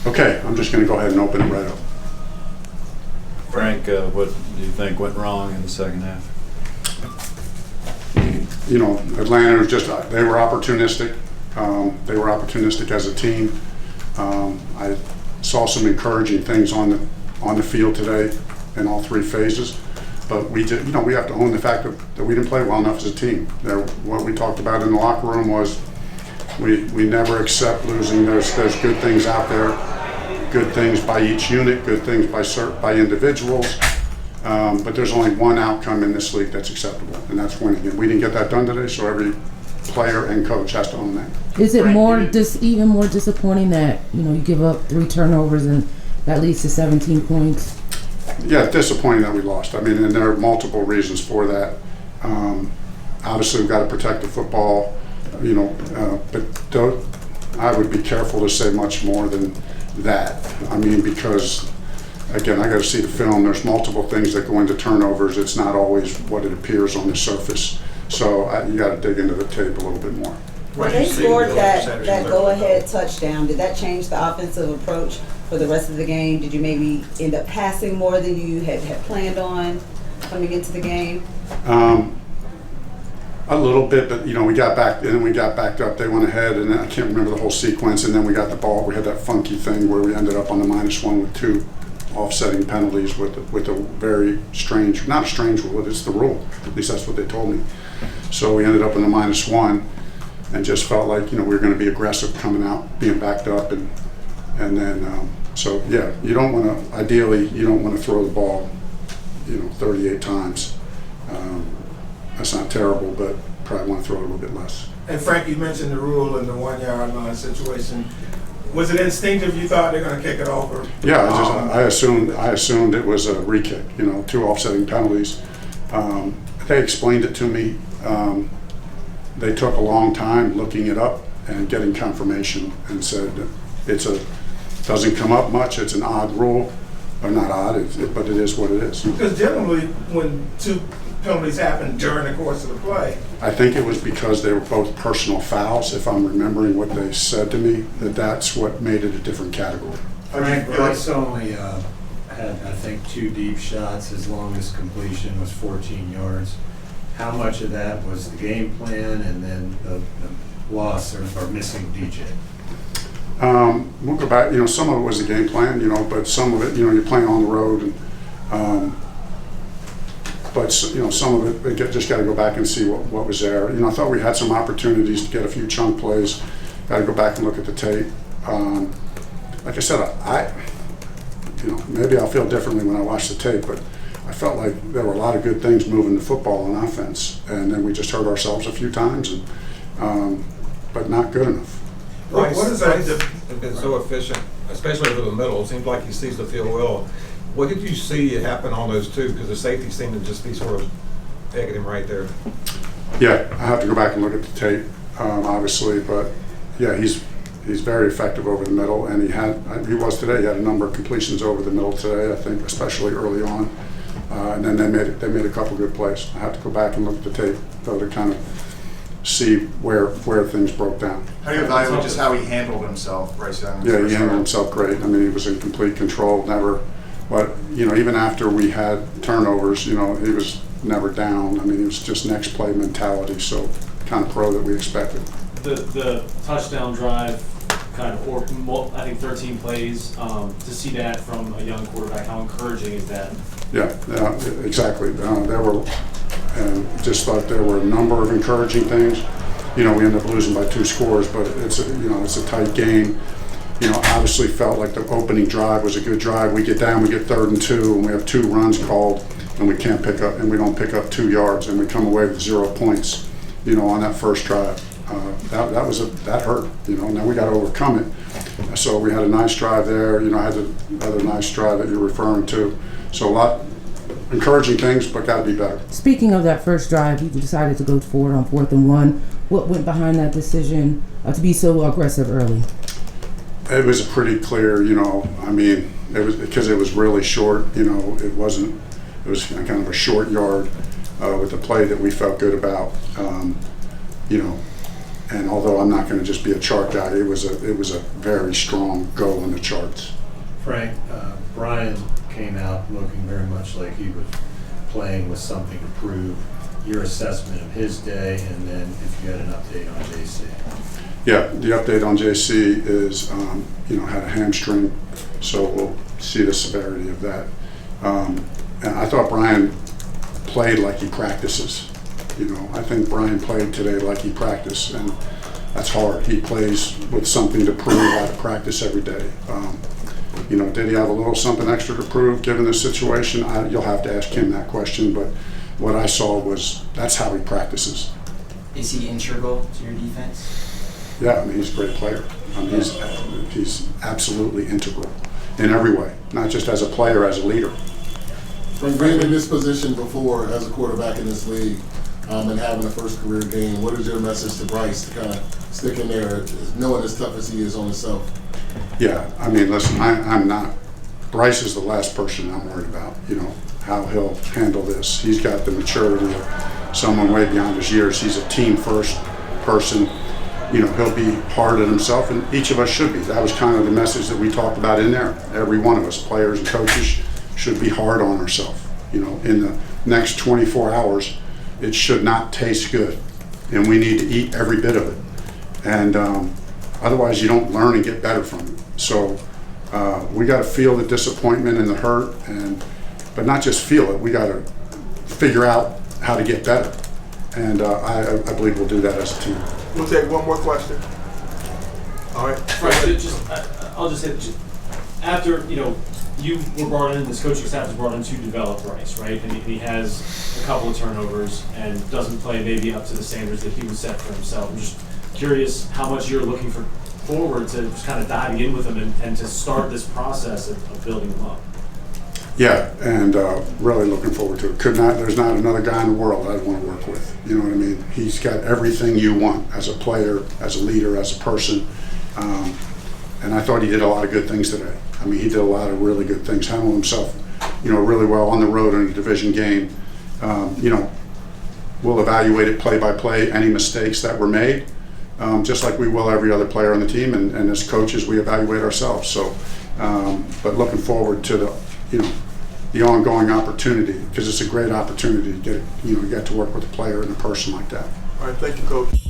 Okay, I'm just going to go ahead and open it right up. Frank, what do you think went wrong in the second half? You know, Atlanta was just, they were opportunistic. They were opportunistic as a team. I saw some encouraging things on the field today in all three phases. But we did, you know, we have to own the fact that we didn't play well enough as a team. What we talked about in the locker room was we never accept losing. There's good things out there, good things by each unit, good things by individuals. But there's only one outcome in this league that's acceptable, and that's winning. And we didn't get that done today, so every player and coach has to own that. Is it even more disappointing that, you know, you give up 3 turnovers and that leads to 17 points? Yeah, disappointing that we lost. I mean, and there are multiple reasons for that. Obviously, we've got to protect the football, you know, but I would be careful to say much more than that. I mean, because, again, I got to see the film. There's multiple things that go into turnovers. It's not always what it appears on the surface. So you got to dig into the tape a little bit more. When they scored that go-ahead touchdown, did that change the offensive approach for the rest of the game? Did you maybe end up passing more than you had planned on coming into the game? A little bit, but you know, we got back, and then we got backed up. They went ahead, and I can't remember the whole sequence. And then we got the ball. We had that funky thing where we ended up on the -1 with 2 offsetting penalties with a very strange, not a strange rule. It's the rule. At least that's what they told me. So we ended up in the -1, and just felt like, you know, we were going to be aggressive coming out, being backed up, and then so yeah, you don't want to. Ideally, you don't want to throw the ball, you know, 38 times. That's not terrible, but probably want to throw it a little bit less. And Frank, you mentioned the rule in the 1-yard line situation. Was it instinctive? You thought they're going to kick it over? Yeah, I assumed it was a re-kick. You know, 2 offsetting penalties. They explained it to me. They took a long time looking it up and getting confirmation, and said doesn't come up much. It's an odd rule, or not odd, but it is what it is. Because generally, when 2 penalties happen during the course of the play, I think it was because they were both personal fouls, if I'm remembering what they said to me, that's what made it a different category. Frank Reich only had, I think, 2 deep shots. His longest completion was 14 yards. How much of that was the game plan and then the loss or missing DJ? We'll go back, you know, some of it was the game plan, you know, but some of it, you know, you're playing on the road, and but you know, some of it, just got to go back and see what was there. You know, I thought we had some opportunities to get a few chunk plays. Got to go back and look at the tape. Like I said, you know, maybe I'll feel differently when I watch the tape, but I felt like there were a lot of good things moving the football on offense, and then we just hurt ourselves a few times, and but not good enough. what is that? Has been so efficient, especially over the middle. It seems like he sees the field well. What did you see happen on those 2? Because the safeties seem to just be sort of pegging him right there. Yeah, I have to go back and look at the tape, obviously, but yeah, he's very effective over the middle, and he was today. He had a number of completions over the middle today, I think, especially early on, and then they made a couple good plays. I have to go back and look at the tape though to kind of see where things broke down. How do you evaluate just how he handled himself right down? Yeah, he handled himself great. I mean, he was in complete control, never. But, you know, even after we had turnovers, you know, he was never down. I mean, he was just next play mentality, so kind of pro that we expected. The touchdown drive, kind of, or I think 13 plays, to see that from a young quarterback, how encouraging is that? Yeah, exactly. Just thought there were a number of encouraging things. You know, we ended up losing by 2 scores, but it's a tight game. You know, obviously felt like the opening drive was a good drive. We get down, we get 3rd and 2, and we have 2 runs called, and we don't pick up 2 yards, and we come away with 0 points. You know, on that first drive, that hurt. You know, now we got to overcome it. So we had a nice drive there. You know, I had the other nice drive that you're referring to. So a lot encouraging things, but got to be better. Speaking of that first drive, you decided to go forward on 4th and 1. What went behind that decision to be so aggressive early? It was pretty clear, you know. I mean, it was because it was really short. You know, it was kind of a short yard with a play that we felt good about. You know, And although I'm not going to just be a chart guy, it was a very strong go in the charts. Frank, Brian came out looking very much like he was playing with something to prove. Your assessment of his day, and then if you had an update on JC. Yeah, the update on JC is, had a hamstring, so we'll see the severity of that. And I thought Brian played like he practices. I think Brian played today like he practiced, and that's hard. He plays with something to prove out of practice every day. Did he have a little something extra to prove given the situation? You'll have to ask him that question, but what I saw was that's how he practices. Is he integral to your defense? Yeah, I mean, he's a great player. I mean, he's absolutely integral in every way, not just as a player, as a leader. From being in this position before as a quarterback in this league and having a first career game, what is your message to Bryce to kind of stick in there, knowing as tough as he is on himself? Yeah, I mean, listen, I'm not. Bryce is the last person I'm worried about, how he'll handle this. He's got the maturity of someone way beyond his years. He's a team-first person. He'll be hard on himself, and each of us should be. That was kind of the message that we talked about in there. Every one of us, players and coaches, should be hard on ourselves. In the next 24 hours, it should not taste good, and we need to eat every bit of it. And otherwise, you don't learn and get better from it. So we got to feel the disappointment and the hurt, but not just feel it. We got to figure out how to get better, and I believe we'll do that as a team. We'll take one more question. All right. Frank, I'll just say, after you were brought in, this coaching staff was brought in to develop Bryce, right? And he has a couple of turnovers and doesn't play maybe up to the standards that he was set for himself. I'm just curious how much you're looking forward to just kind of diving in with him and to start this process of building him up. Yeah, and really looking forward to it. There's not another guy in the world I'd want to work with. You know what I mean? He's got everything you want as a player, as a leader, as a person. And I thought he did a lot of good things today. I mean, he did a lot of really good things, handled himself, really well on the road in a division game. We'll evaluate it play by play, any mistakes that were made, just like we will every other player on the team. And as coaches, we evaluate ourselves. So, but looking forward to the ongoing opportunity, because it's a great opportunity to get to work with a player and a person like that. All right, thank you, Coach.